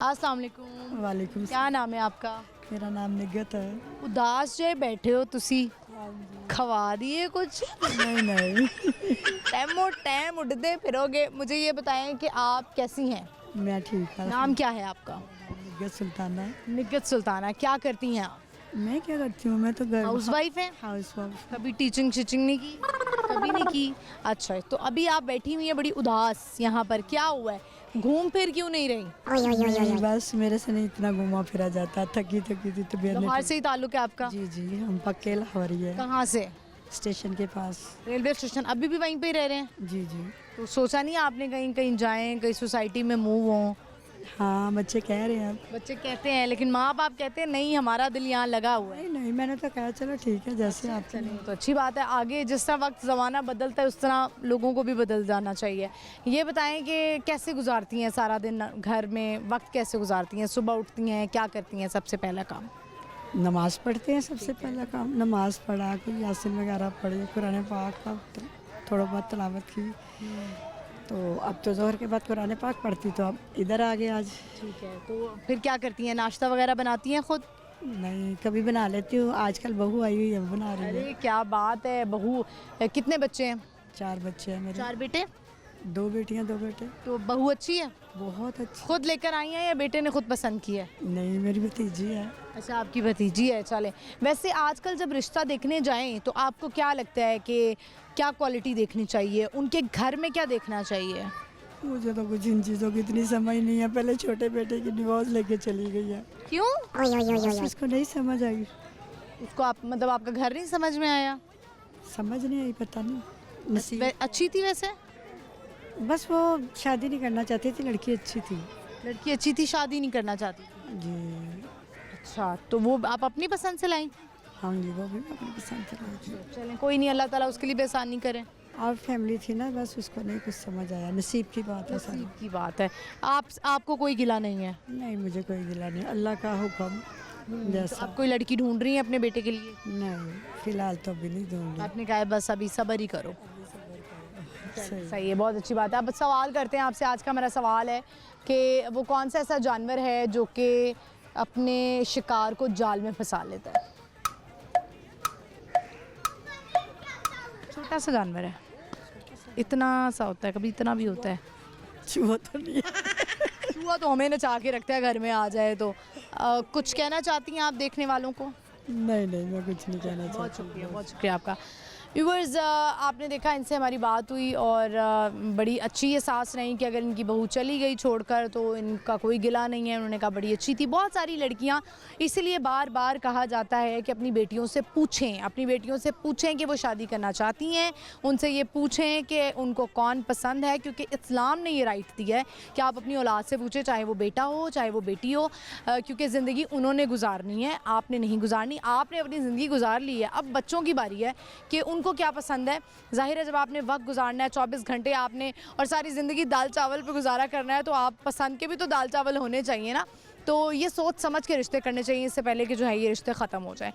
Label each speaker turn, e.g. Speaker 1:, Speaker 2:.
Speaker 1: अस्सलाम वालेकुम।
Speaker 2: वालेकुम
Speaker 1: क्या नाम है आपका?
Speaker 2: मेरा नाम निगत है।
Speaker 1: उदास जे बैठे हो तुसी, खवा दिए कुछ?
Speaker 2: नहीं नहीं
Speaker 1: टैमो टैम उड़ते फिरोगे। मुझे ये बताएं कि आप कैसी हैं?
Speaker 2: मैं ठीक है।
Speaker 1: नाम क्या है आपका?
Speaker 2: निगत सुल्ताना।
Speaker 1: निगत सुल्ताना। क्या करती हैं आप?
Speaker 2: मैं क्या करती हूँ, मैं तो घर
Speaker 1: हाउस वाइफ हैं?
Speaker 2: House wife.
Speaker 1: कभी टीचिंग शीचिंग नहीं की? कभी नहीं की। अच्छा, तो अभी आप बैठी हुई हैं बड़ी उदास यहाँ पर, क्या हुआ है? घूम फिर क्यों नहीं रही?
Speaker 2: नहीं, बस मेरे से नहीं इतना घुमा फिरा जाता, थकी थकी थी तबीयत
Speaker 1: लाहौर
Speaker 2: नहीं
Speaker 1: से ही ताल्लुक है आपका?
Speaker 2: ठीक। जी जी, हम पक्के लाहौरी है।
Speaker 1: कहाँ से?
Speaker 2: स्टेशन के पास।
Speaker 1: Railway station. अभी भी वहीं पे ही रह रहे हैं?
Speaker 2: जी जी।
Speaker 1: तो सोचा नहीं आपने कहीं कहीं जाएं, कहीं सोसाइटी में मूव हों?
Speaker 2: हाँ, बच्चे कह रहे हैं अब।
Speaker 1: बच्चे कहते हैं, लेकिन माँ बाप कहते हैं नहीं, हमारा दिल यहाँ लगा हुआ है।
Speaker 2: नहीं नहीं, मैंने तो कहा चलो ठीक है, जैसे आप चले।
Speaker 1: तो अच्छी बात है। आगे जिस तरह वक्त ज़माना बदलता है उस तरह लोगों को भी बदल जाना चाहिए। ये बताएं कि कैसे गुजारती हैं सारा दिन घर में, वक्त कैसे गुजारती हैं? सुबह उठती हैं, क्या करती हैं सबसे पहला काम?
Speaker 2: नमाज़ पढ़ते हैं सबसे पहला काम। नमाज़ पढ़ा, कोई यासीन वगैरह पढ़ी, कुरान पाक का थोड़ा बहुत तिलावत की। तो अब तो ज़ोहर के बाद कुरान पाक पढ़ती, तो अब इधर आ गए आज।
Speaker 1: ठीक है, तो फिर क्या करती हैं? नाश्ता वगैरह बनाती हैं खुद?
Speaker 2: नहीं, कभी बना लेती हूँ। आजकल बहू आई हुई है, वो बना रही है।
Speaker 1: अरे क्या बात है! बहू, कितने बच्चे हैं?
Speaker 2: 4 बच्चे हैं मेरे।
Speaker 1: 4 बेटे?
Speaker 2: 2 बेटियाँ 2 बेटे।
Speaker 1: तो बहू अच्छी है?
Speaker 2: बहुत अच्छी।
Speaker 1: खुद लेकर आई हैं या बेटे ने खुद पसंद की है?
Speaker 2: नहीं, मेरी भतीजी है।
Speaker 1: अच्छा, आपकी भतीजी है। चले, वैसे आजकल जब रिश्ता देखने जाएं तो आपको क्या लगता है कि क्या क्वालिटी देखनी चाहिए? उनके घर में क्या देखना चाहिए?
Speaker 2: मुझे तो कुछ इन चीज़ों की इतनी समझ नहीं है। पहले छोटे बेटे की डिवोर्स लेके चली गई है।
Speaker 1: क्यों?
Speaker 2: उसको नहीं समझ आई।
Speaker 1: उसको आप मतलब आपका घर नहीं समझ में आया?
Speaker 2: समझ नहीं आई, पता नहीं नसीब।
Speaker 1: अच्छी थी वैसे?
Speaker 2: बस वो शादी नहीं करना चाहती थी, लड़की अच्छी थी।
Speaker 1: लड़की अच्छी थी, शादी नहीं करना चाहती थी?
Speaker 2: जी
Speaker 1: अच्छा, तो वो आप अपनी पसंद से लाई?
Speaker 2: हाँ जी, वो भी अपनी पसंद से लाई थी।
Speaker 1: चलें, कोई नहीं, अल्लाह ताला उसके लिए भी आसानी करे।
Speaker 2: और फैमिली थी ना, बस उसको नहीं कुछ समझ आया। नसीब की बात है सारी।
Speaker 1: नसीब की बात है। आपको कोई गिला नहीं है?
Speaker 2: नहीं, मुझे कोई गिला नहीं, अल्लाह का हुक्म
Speaker 1: तो
Speaker 2: जैसा।
Speaker 1: आप कोई लड़की ढूंढ रही हैं अपने बेटे के लिए?
Speaker 2: नहीं, फिलहाल तो अभी नहीं दूंगी।
Speaker 1: आपने कहा है बस अभी सब्र ही करो।
Speaker 2: सही।
Speaker 1: सही है, बहुत अच्छी बात है। अब सवाल करते हैं आपसे। आज का मेरा सवाल है कि वो कौन सा ऐसा जानवर है जो कि अपने शिकार को जाल में फंसा लेता है? छोटा सा जानवर है, इतना सा होता है, कभी इतना भी होता है।
Speaker 2: चूहा तो नहीं है।
Speaker 1: चूहा तो हमें नचा के रखता है घर में आ जाए तो। कुछ कहना चाहती हैं आप देखने वालों को?
Speaker 2: नहीं नहीं, मैं कुछ नहीं कहना
Speaker 1: बहुत
Speaker 2: चाहती।
Speaker 1: शुक्रिया, बहुत शुक्रिया आपका। व्यूवर्स, आपने देखा इनसे हमारी बात हुई और बड़ी अच्छी एहसास रही कि अगर इनकी बहू चली गई छोड़कर तो इनका कोई गिला नहीं है। उन्होंने कहा बड़ी अच्छी थी। बहुत सारी लड़कियां, इसीलिए बार बार कहा जाता है कि अपनी बेटियों से पूछें, अपनी बेटियों से पूछें कि वो शादी करना चाहती हैं। उनसे ये पूछें कि उनको कौन पसंद है, क्योंकि इस्लाम ने ये राइट दिया है कि आप अपनी औलाद से पूछें, चाहे वो बेटा हो चाहे वो बेटी हो, क्योंकि ज़िंदगी उन्होंने गुजारनी है, आपने नहीं गुजारनी। आपने अपनी ज़िंदगी गुजार ली है, अब बच्चों की बारी है कि उनको क्या पसंद है। जाहिर है जब आपने वक्त गुजारना है, 24 घंटे आपने और सारी ज़िंदगी दाल चावल पे गुजारा करना है, तो आप पसंद के भी तो दाल चावल होने चाहिए ना। तो ये सोच समझ के रिश्ते करने चाहिए इससे पहले कि जो है ये रिश्ते ख़त्म हो जाए।